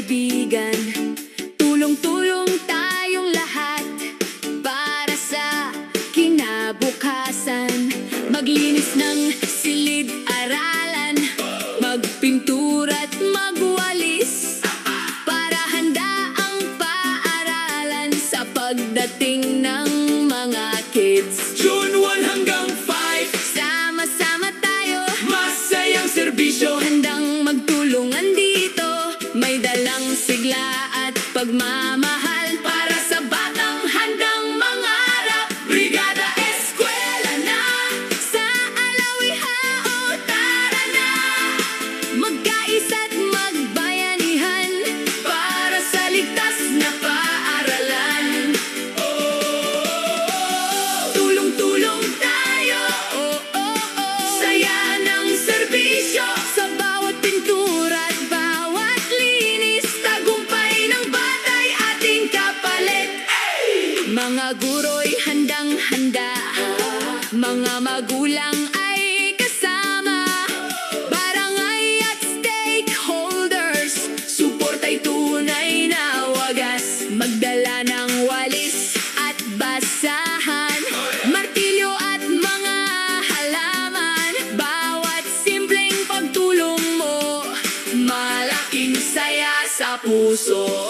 kaibigan. Tulong-tulong tayong lahat para sa kinabukasan. Maglinis ng silid-aralan, magpintura't magwalis, para handa ang paaralan sa pagdating ng mga kids. June 1 hanggang 5, Sama-sama tayo, masayang serbisyo. handang magtulungan dito. May dalang sigla at pagmamahal para sa batang handang mangarap. Brigada Eskwela na, Sa Alawiao, tara na! Magkaisa't magbayanihan para sa ligtas na paaralan. Tulong-tulong tayo, Saya ng serbisyo, sa bawat pintura at bawat linis. tagumpay ng batay ating kapalit. Mga guro'y handang-handa, mga magulang ay kasama, barangay at stakeholders, Suporta'y tunay na wagas. magdala ng walis at basahan, martilyo at mga halaman. Bawat simpleng pagtulong mo, Malaking saya sa puso.